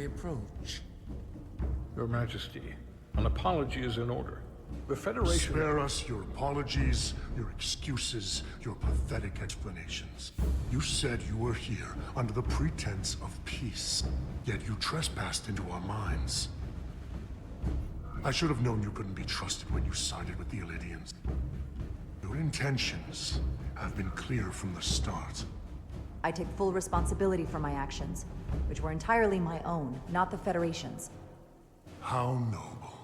military approach. Your Majesty, an apology is in order. The Federation... Spare us your apologies, your excuses, your pathetic explanations. You said you were here under the pretense of peace, yet you trespassed into our minds. I should have known you couldn't be trusted when you sided with the Illidians. Your intentions have been clear from the start. I take full responsibility for my actions, which were entirely my own, not the Federation's. How noble.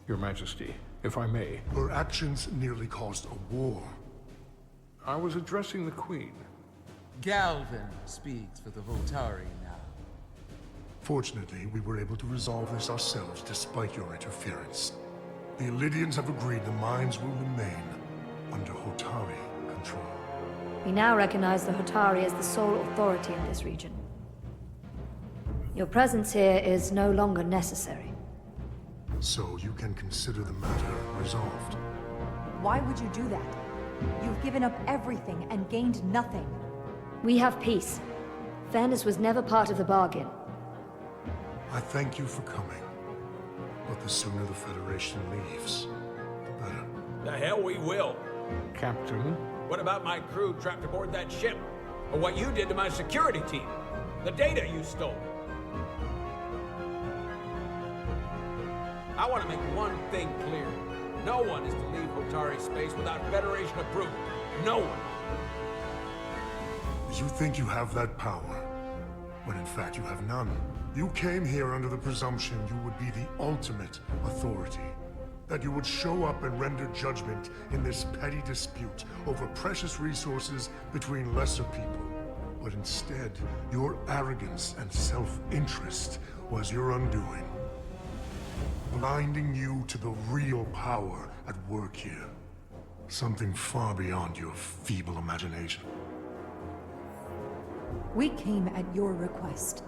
Your Majesty, if I may. Her actions nearly caused a war. I was addressing the Queen. Galvin speaks for the Voltari now. Fortunately, we were able to resolve this ourselves despite your interference. The Illidians have agreed the mines will remain under Hotari control. We now recognize the Hotari as the sole authority in this region. Your presence here is no longer necessary. So you can consider the matter resolved. Why would you do that? You've given up everything and gained nothing. We have peace. Fairness was never part of the bargain. I thank you for coming. But the sooner the Federation leaves, the better. The hell we will. Captain? What about my crew trapped aboard that ship? Or what you did to my security team? The data you stole? I want to make one thing clear. No one is to leave Hotari space without Federation approval. No one. You think you have that power, when in fact you have none. You came here under the presumption you would be the ultimate authority. That you would show up and render judgment in this petty dispute over precious resources between lesser people. But instead, your arrogance and self-interest was your undoing. Blinding you to the real power at work here. Something far beyond your feeble imagination. We came at your request.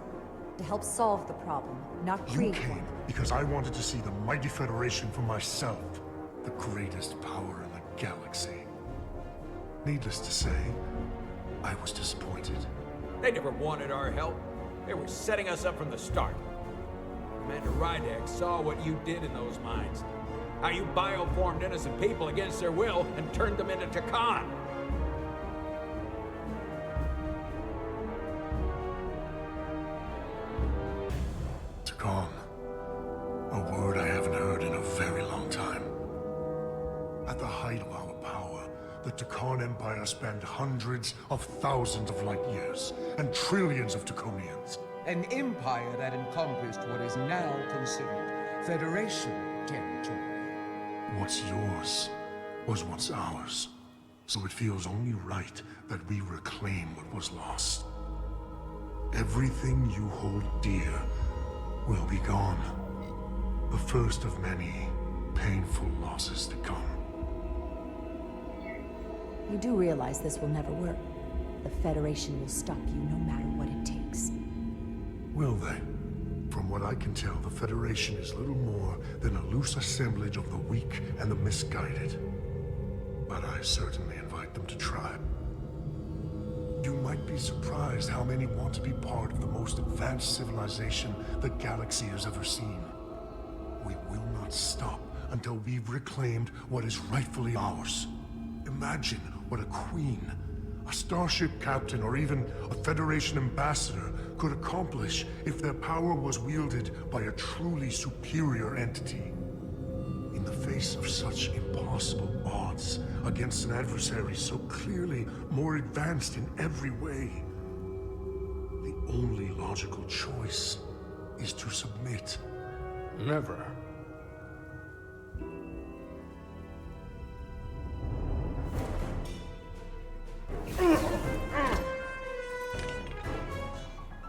To help solve the problem, not You create came one. because I wanted to see the mighty Federation for myself. The greatest power in the galaxy. Needless to say, I was disappointed. They never wanted our help. They were setting us up from the start. Commander Rydek saw what you did in those mines. How you bioformed innocent people against their will and turned them into Takan. Takan. A word I haven't heard in a very long time. At the height of our power, the Takan Empire spanned hundreds of thousands of light years and trillions of Taconians. An empire that encompassed what is now considered Federation territory. What's yours was once ours. So it feels only right that we reclaim what was lost. Everything you hold dear will be gone. The first of many painful losses to come. You do realize this will never work. The Federation will stop you no matter what it takes. Will they? From what I can tell, the Federation is little more than a loose assemblage of the weak and the misguided. But I certainly invite them to try. You might be surprised how many want to be part of the most advanced civilization the galaxy has ever seen. We will not stop until we've reclaimed what is rightfully ours. Imagine what a queen, a starship captain, or even a Federation ambassador could accomplish if their power was wielded by a truly superior entity. In the face of such impossible odds against an adversary so clearly more advanced in every way, the only logical choice is to submit. Never.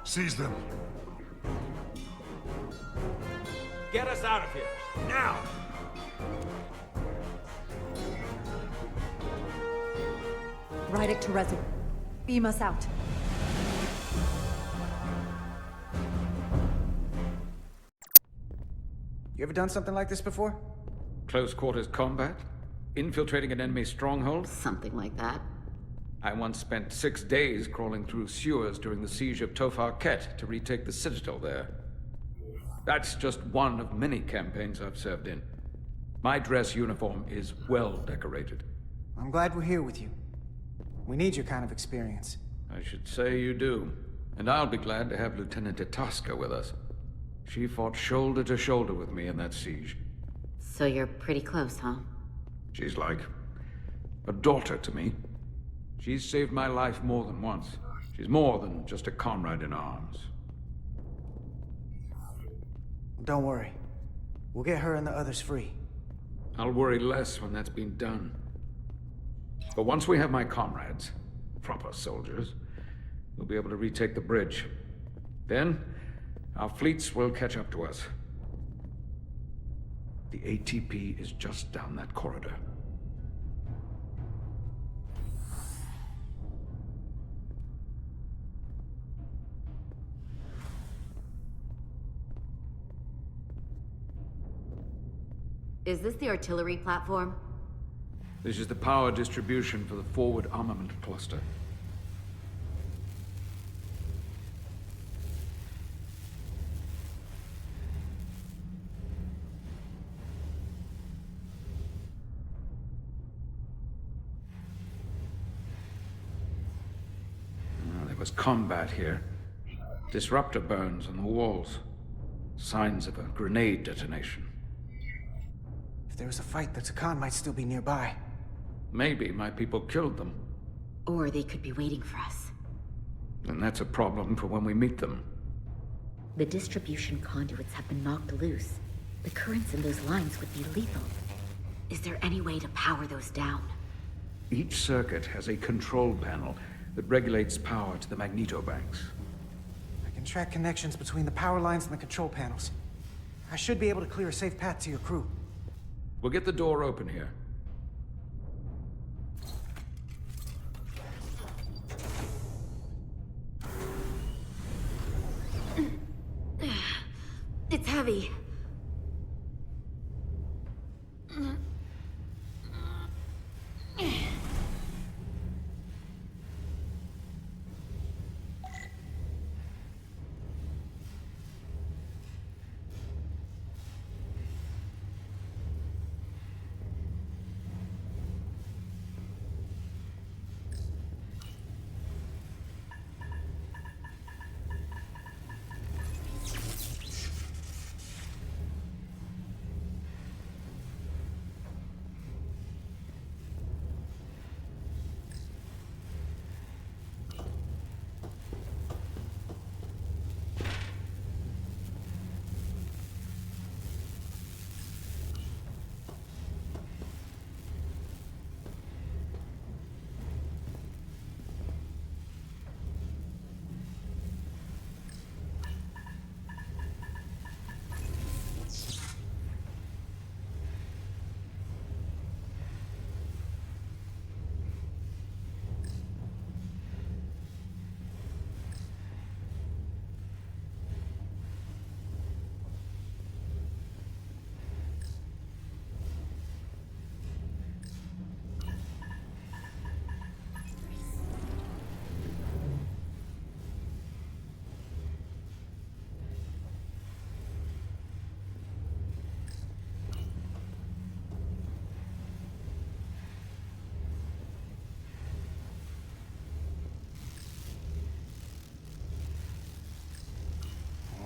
Seize them. Get us out of here, now! Rydek to Resurgence. Beam us out. You ever done something like this before? Close quarters combat? Infiltrating an enemy stronghold? Something like that. I once spent 6 days crawling through sewers during the siege of Tofar Ket to retake the citadel there. That's just one of many campaigns I've served in. My dress uniform is well decorated. I'm glad we're here with you. We need your kind of experience. I should say you do. And I'll be glad to have Lieutenant Itasca with us. She fought shoulder to shoulder with me in that siege. So you're pretty close, huh? She's like a daughter to me. She's saved my life more than once. She's more than just a comrade in arms. Don't worry. We'll get her and the others free. I'll worry less when that's been done. But once we have my comrades, proper soldiers, we'll be able to retake the bridge. Then, our fleets will catch up to us. The ATP is just down that corridor. Is this the artillery platform? This is the power distribution for the forward armament cluster. There was combat here. Disruptor burns on the walls. Signs of a grenade detonation. If there was a fight, the Takan might still be nearby. Maybe my people killed them. Or they could be waiting for us. And that's a problem for when we meet them. The distribution conduits have been knocked loose. The currents in those lines would be lethal. Is there any way to power those down? Each circuit has a control panel that regulates power to the magnetobanks. I can track connections between the power lines and the control panels. I should be able to clear a safe path to your crew. We'll get the door open here. It's heavy.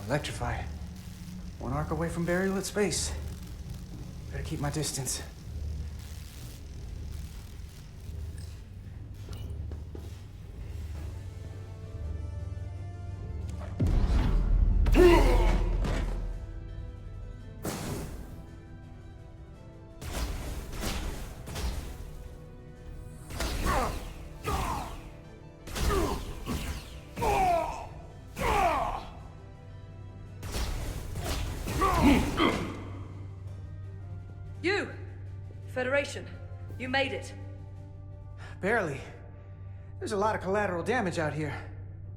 Electrified. One arc away from burial at space. Better keep my distance. You! Federation, you made it. Barely. There's a lot of collateral damage out here.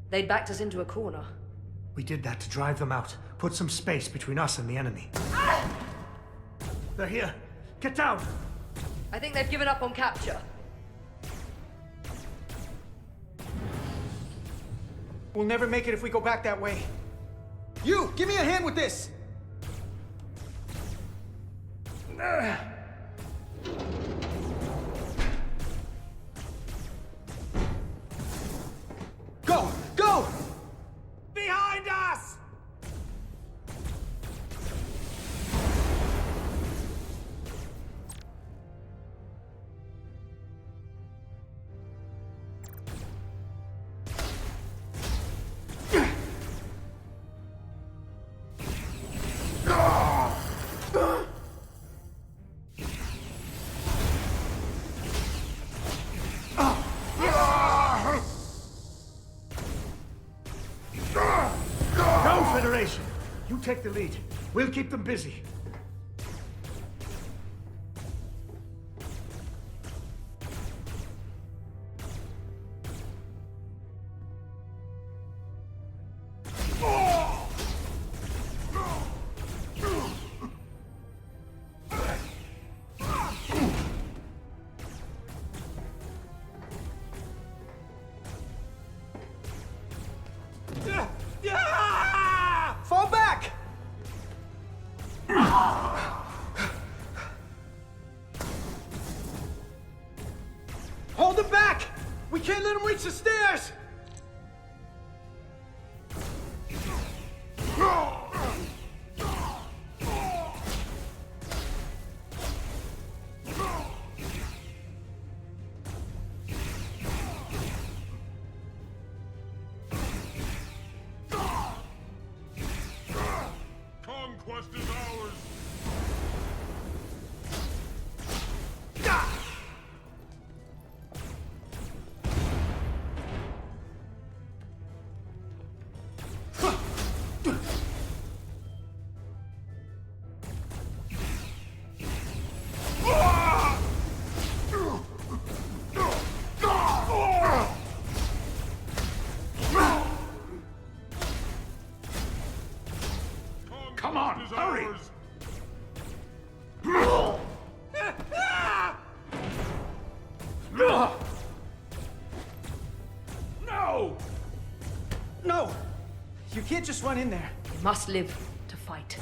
They'd backed us into a corner. We did that to drive them out. Put some space between us and the enemy. They're here. Get down! I think they've given up on capture. We'll never make it if we go back that way. You, give me a hand with this! Go! Go! Behind us! Go, Federation! You take the lead. We'll keep them busy. Fall back! Hold them back! We can't let them reach the stairs! Conquest is ours! Come on, hurry! No! No! You can't just run in there. We must live to fight.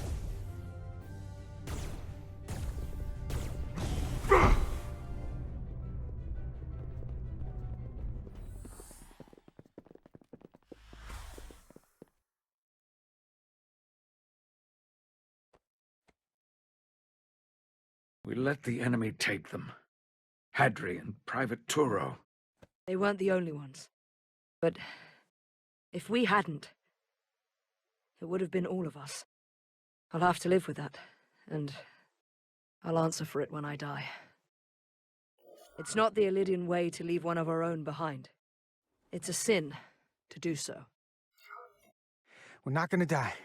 We let the enemy take them. Hadri and Private Turo. They weren't the only ones. But if we hadn't, it would have been all of us. I'll have to live with that, and I'll answer for it when I die. It's not the Illidian way to leave one of our own behind. It's a sin to do so. We're not gonna die.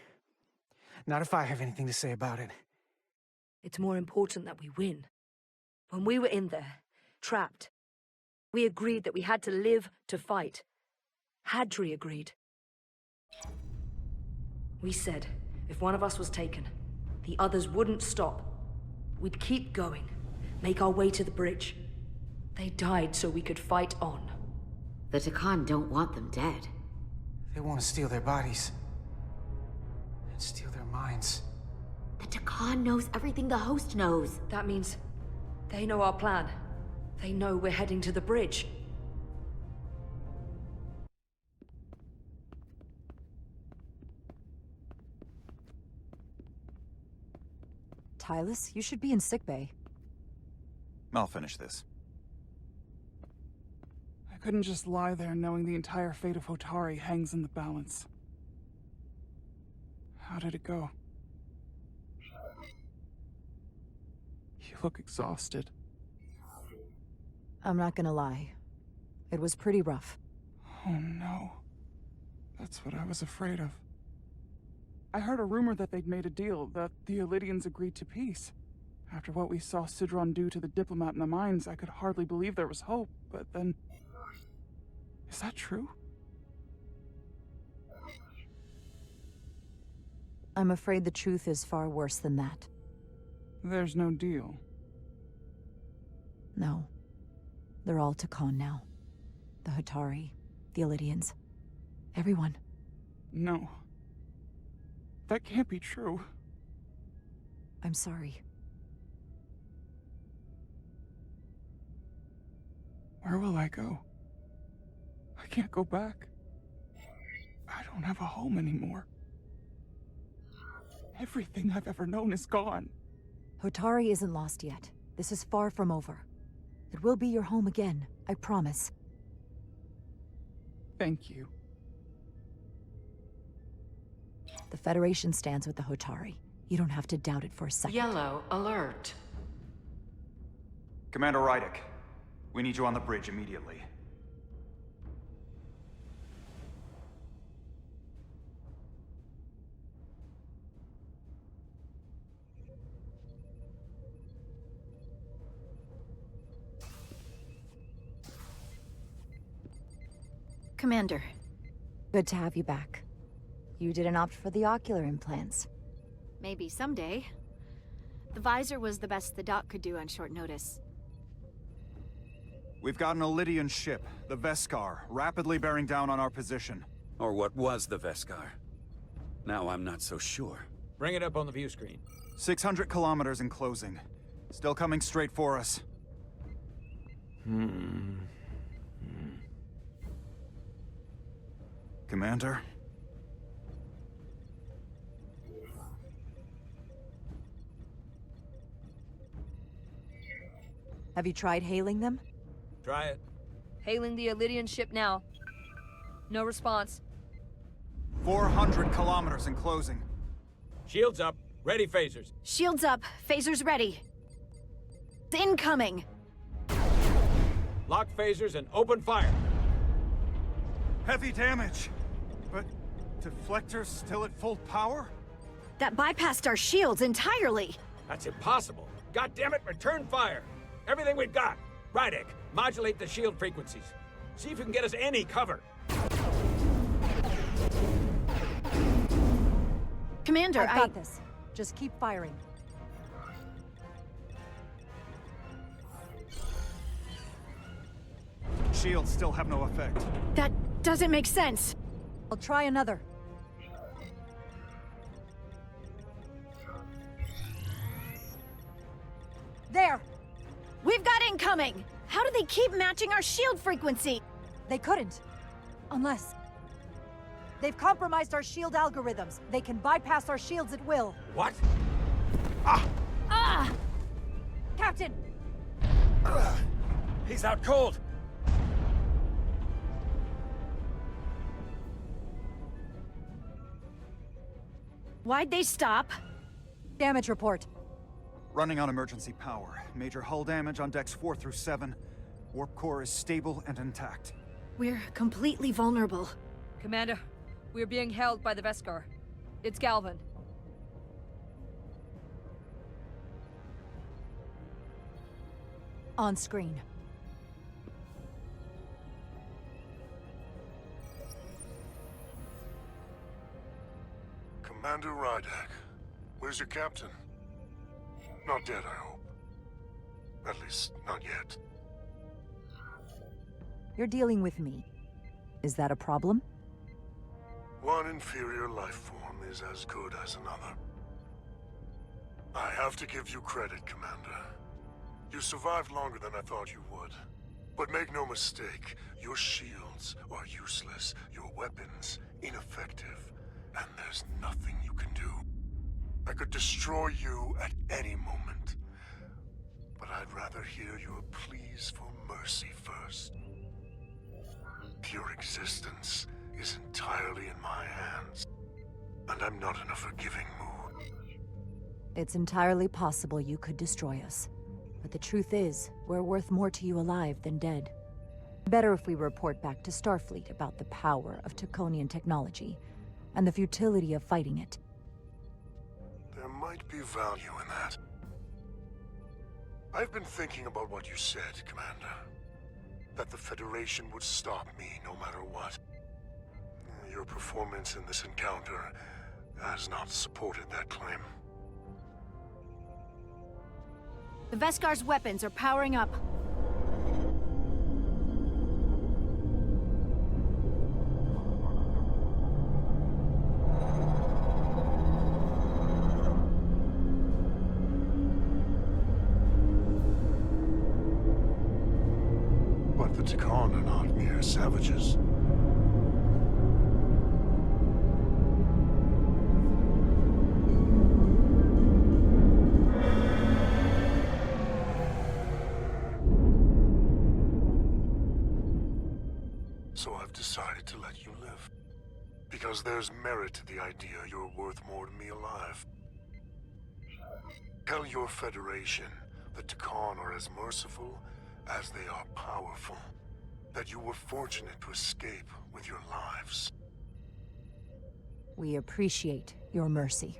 Not if I have anything to say about it. It's more important that we win. When we were in there, trapped, we agreed that we had to live to fight. Hadri agreed. We said, if one of us was taken, the others wouldn't stop. We'd keep going, make our way to the bridge. They died so we could fight on. The Takan don't want them dead. They want to steal their bodies. And steal their minds. The Takan knows everything the host knows. That means they know our plan. They know we're heading to the bridge. Tylus, you should be in sickbay. I'll finish this. I couldn't just lie there knowing the entire fate of Hotari hangs in the balance. How did it go? You look exhausted. I'm not gonna lie. It was pretty rough. Oh no. That's what I was afraid of. I heard a rumor that they'd made a deal, that the Illidians agreed to peace. After what we saw Sidron do to the diplomat in the mines, I could hardly believe there was hope, but then... Is that true? I'm afraid the truth is far worse than that. There's no deal. No. They're all Takan now. The Hotari, the Illidians. Everyone. No. That can't be true. I'm sorry. Where will I go? I can't go back. I don't have a home anymore. Everything I've ever known is gone. Hotari isn't lost yet. This is far from over. It will be your home again, I promise. Thank you. The Federation stands with the Hotari. You don't have to doubt it for a second. Yellow alert. Commander Rydick, we need you on the bridge immediately. Commander. Good to have you back. You didn't opt for the ocular implants. Maybe someday. The visor was the best the doc could do on short notice. We've got an Elydian ship, the Veskar, rapidly bearing down on our position. Or what was the Veskar? Now I'm not so sure. Bring it up on the view screen. 600 kilometers in closing. Still coming straight for us. Commander? Have you tried hailing them? Try it. Hailing the Elydian ship now. No response. 400 kilometers in closing. Shields up. Ready phasers. Shields up. Phasers ready. Incoming. Lock phasers and open fire. Heavy damage. But deflectors still at full power? That bypassed our shields entirely. That's impossible. God damn it, return fire. Everything we've got. Rydick, modulate the shield frequencies. See if you can get us any cover. Commander, I've got this. Just keep firing. Shields still have no effect. That doesn't make sense. I'll try another. There! We've got incoming! How do they keep matching our shield frequency? They couldn't. Unless... They've compromised our shield algorithms. They can bypass our shields at will. What? Ah! Captain! He's out cold! Why'd they stop? Damage report. Running on emergency power. Major hull damage on decks 4 through 7. Warp core is stable and intact. We're completely vulnerable. Commander, we're being held by the Veskar. It's Galvin. On screen. Commander Rydick, where's your captain? Not dead, I hope. At least, not yet. You're dealing with me. Is that a problem? One inferior life form is as good as another. I have to give you credit, Commander. You survived longer than I thought you would. But make no mistake, your shields are useless, your weapons ineffective, and there's nothing you can do. I could destroy you at any moment, but I'd rather hear your pleas for mercy first. Your existence is entirely in my hands, and I'm not in a forgiving mood. It's entirely possible you could destroy us. But the truth is, we're worth more to you alive than dead. Better if we report back to Starfleet about the power of Taconian technology, and the futility of fighting it. There might be value in that. I've been thinking about what you said, Commander. That the Federation would stop me no matter what. Your performance in this encounter has not supported that claim. The Veskar's weapons are powering up. The Takan are not mere savages. So I've decided to let you live. Because there's merit to the idea you're worth more to me alive. Tell your Federation the Takan are as merciful as they are powerful. That you were fortunate to escape with your lives. We appreciate your mercy.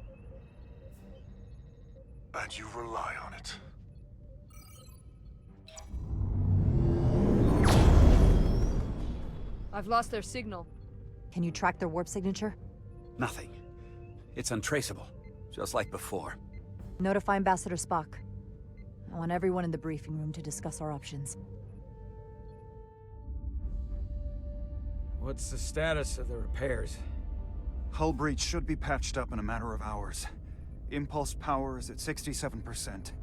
And you rely on it. I've lost their signal. Can you track their warp signature? Nothing. It's untraceable, just like before. Notify Ambassador Spock. I want everyone in the briefing room to discuss our options. What's the status of the repairs? Hull breach should be patched up in a matter of hours. Impulse power is at 67%.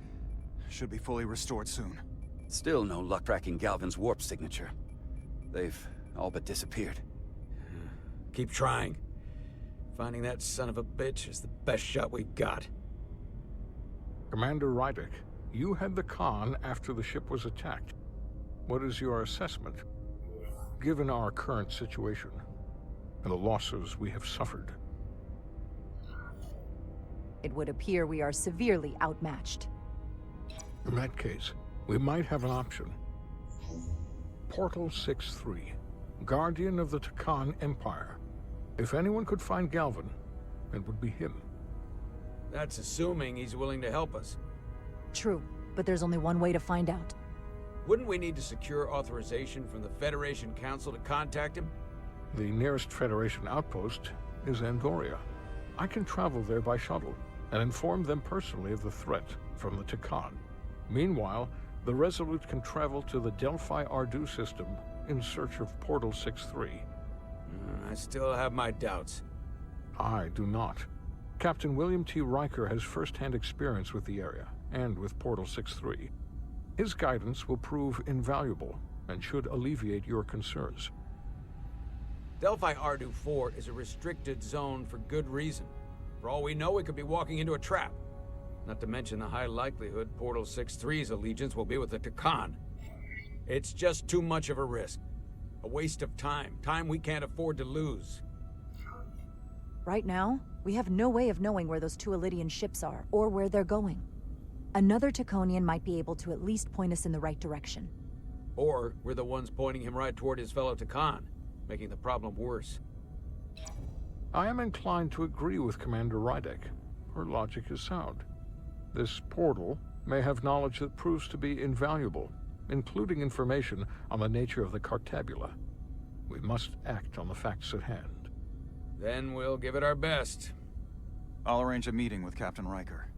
Should be fully restored soon. Still no luck tracking Galvin's warp signature. They've all but disappeared. Keep trying. Finding that son of a bitch is the best shot we've got. Commander Rydick, you had the Khan after the ship was attacked. What is your assessment? Given our current situation, and the losses we have suffered. It would appear we are severely outmatched. In that case, we might have an option. Portal 6-3, Guardian of the Takan Empire. If anyone could find Galvin, it would be him. That's assuming he's willing to help us. True, but there's only one way to find out. Wouldn't we need to secure authorization from the Federation Council to contact him? The nearest Federation outpost is Andoria. I can travel there by shuttle and inform them personally of the threat from the Takan. Meanwhile, the Resolute can travel to the Delphi Ardu system in search of Portal 6-3. I still have my doubts. I do not. Captain William T. Riker has first-hand experience with the area, and with Portal 6-3. His guidance will prove invaluable, and should alleviate your concerns. Delphi Ardu 4 is a restricted zone for good reason. For all we know, we could be walking into a trap. Not to mention the high likelihood Portal 6-3's allegiance will be with the Takan. It's just too much of a risk. A waste of time. Time we can't afford to lose. Right now, we have no way of knowing where those two Elydian ships are, or where they're going. Another Taconian might be able to at least point us in the right direction. Or we're the ones pointing him right toward his fellow Takan, making the problem worse. I am inclined to agree with Commander Rydick. Her logic is sound. This portal may have knowledge that proves to be invaluable, including information on the nature of the Cartabula. We must act on the facts at hand. Then we'll give it our best. I'll arrange a meeting with Captain Riker.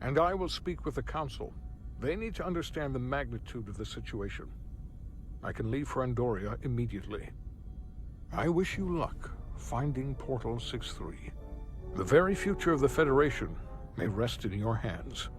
And I will speak with the Council. They need to understand the magnitude of the situation. I can leave for Andoria immediately. I wish you luck finding Portal 6-3. The very future of the Federation may rest in your hands.